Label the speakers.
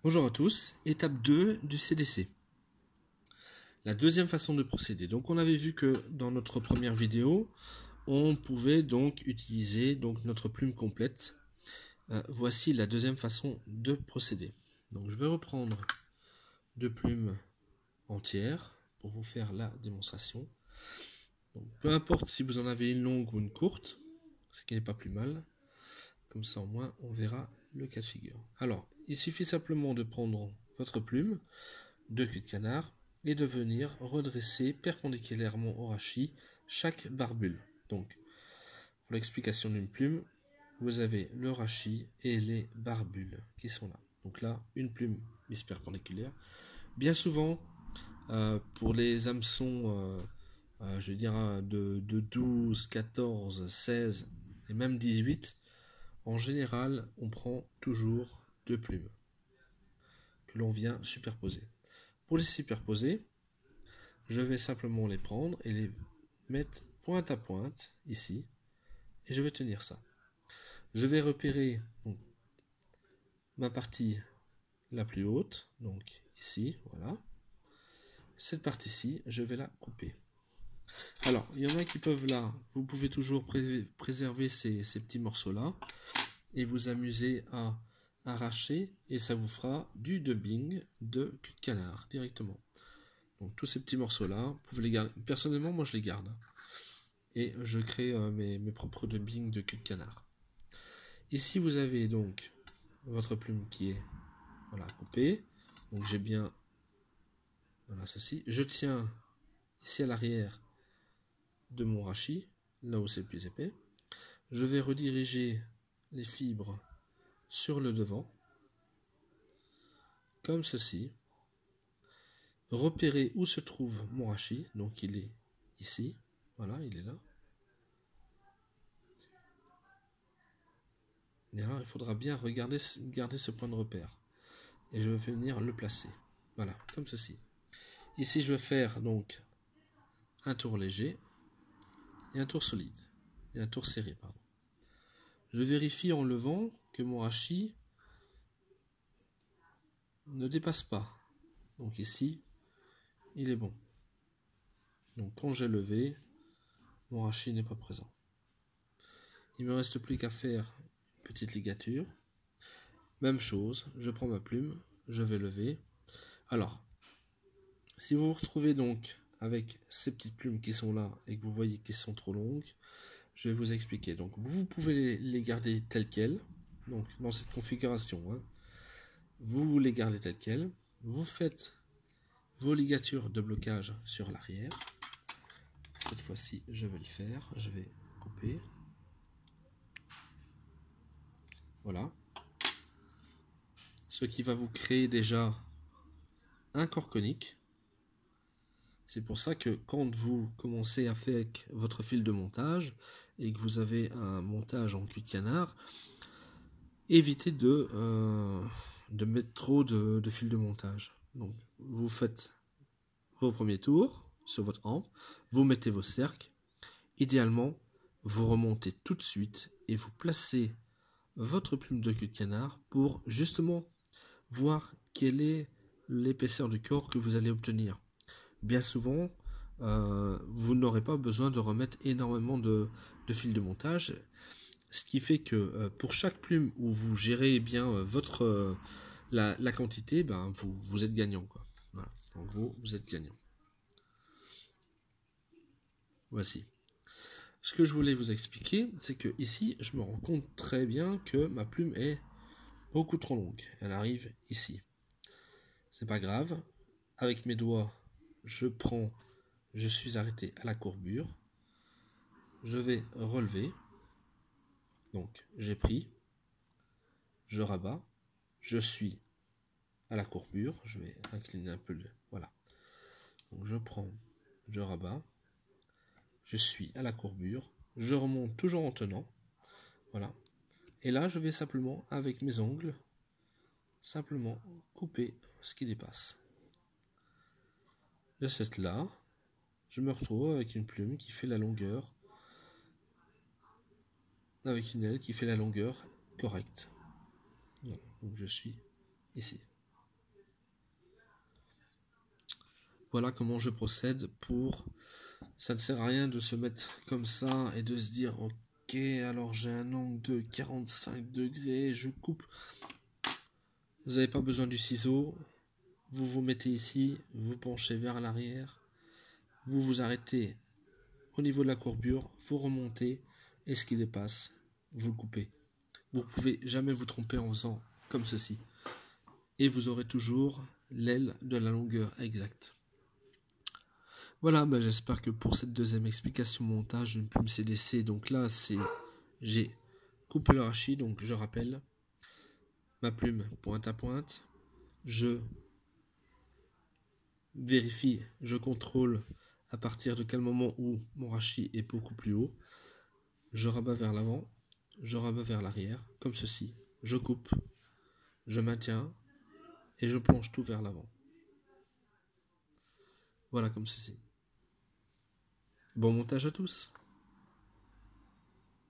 Speaker 1: Bonjour à tous, étape 2 du CDC. La deuxième façon de procéder. Donc on avait vu que dans notre première vidéo, on pouvait donc utiliser notre plume complète. Voici la deuxième façon de procéder. Donc je vais reprendre deux plumes entières pour vous faire la démonstration. Donc, peu importe si vous en avez une longue ou une courte, ce qui n'est pas plus mal. Comme ça au moins on verra le cas de figure. Alors, il suffit simplement de prendre votre plume de queue de canard et de venir redresser perpendiculairement au rachis chaque barbule. Donc, pour l'explication d'une plume, vous avez le rachis et les barbules qui sont là. Donc là, une plume mise perpendiculaire. Bien souvent, pour les hameçons, je veux dire de 12, 14, 16 et même 18, en général, on prend toujours deux plumes que l'on vient superposer. Pour les superposer, je vais simplement les prendre et les mettre pointe à pointe ici et je vais tenir ça. Je vais repérer ma partie la plus haute, donc ici, voilà. Cette partie-ci, je vais la couper. Alors, il y en a qui peuvent là, vous pouvez toujours préserver ces petits morceaux-là et vous amuser à arracher et ça vous fera du dubbing de cul de canard directement. Donc tous ces petits morceaux-là, vous pouvez les garder. Personnellement, moi je les garde. Et je crée mes propres dubbings de queue de canard. Ici, vous avez donc votre plume qui est coupée. Donc j'ai bien ceci. Je tiens ici à l'arrière de mon rachis, là où c'est le plus épais. Je vais rediriger les fibres sur le devant, comme ceci. Repérer où se trouve mon rachis. Donc il est ici. Voilà, il est là. Et alors, il faudra bien garder ce point de repère. Et je vais venir le placer. Voilà, comme ceci. Ici, je vais faire donc un tour léger et un tour solide. Et un tour serré, pardon. Je vérifie en levant que mon rachis ne dépasse pas. Donc ici, il est bon. Donc quand j'ai levé, mon rachis n'est pas présent. Il ne me reste plus qu'à faire une petite ligature. Même chose, je prends ma plume, je vais lever. Alors, si vous vous retrouvez donc avec ces petites plumes qui sont là et que vous voyez qu'elles sont trop longues, je vais vous expliquer. Donc vous pouvez les garder telles quelles, donc dans cette configuration. Vous les gardez telles quelles. Vous faites vos ligatures de blocage sur l'arrière. Cette fois-ci, je vais le faire. Je vais couper. Voilà. Ce qui va vous créer déjà un corps conique. C'est pour ça que quand vous commencez à faire avec votre fil de montage et que vous avez un montage en cul de canard, évitez de mettre trop de fil de montage. Donc vous faites vos premiers tours sur votre hampe, vous mettez vos cercles, idéalement vous remontez tout de suite et vous placez votre plume de cul de canard pour justement voir quelle est l'épaisseur du corps que vous allez obtenir. Bien souvent, vous n'aurez pas besoin de remettre énormément de fil de montage, ce qui fait que pour chaque plume où vous gérez bien la quantité, vous êtes gagnant, quoi. Voilà. En gros, vous êtes gagnant. Voici. Ce que je voulais vous expliquer, c'est que ici, je me rends compte très bien que ma plume est beaucoup trop longue. Elle arrive ici. C'est pas grave. Avec mes doigts, je suis arrêté à la courbure. Je vais relever. Donc, j'ai pris. Je rabats. Je suis à la courbure. Je vais incliner un peu le... Voilà. Donc, je prends. Je rabats. Je suis à la courbure. Je remonte toujours en tenant. Voilà. Et là, je vais simplement, avec mes ongles, simplement couper ce qui dépasse. De cette là, je me retrouve avec une plume qui fait la longueur, avec une aile qui fait la longueur correcte. Voilà. Donc je suis ici. Voilà comment je procède pour... Ça ne sert à rien de se mettre comme ça et de se dire ok, alors j'ai un angle de 45 degrés, je coupe. Vous n'avez pas besoin du ciseau. Vous vous mettez ici, vous penchez vers l'arrière, vous vous arrêtez au niveau de la courbure, vous remontez et ce qui dépasse, vous le coupez. Vous ne pouvez jamais vous tromper en faisant comme ceci. Et vous aurez toujours l'aile de la longueur exacte. Voilà, ben j'espère que pour cette deuxième explication montage d'une plume CDC, donc là c'est j'ai coupé le rachis, donc je rappelle ma plume pointe à pointe, je vérifie, je contrôle à partir de quel moment où mon rachis est beaucoup plus haut, je rabats vers l'avant, je rabats vers l'arrière, comme ceci, je coupe, je maintiens et je plonge tout vers l'avant. Voilà comme ceci. Bon montage à tous!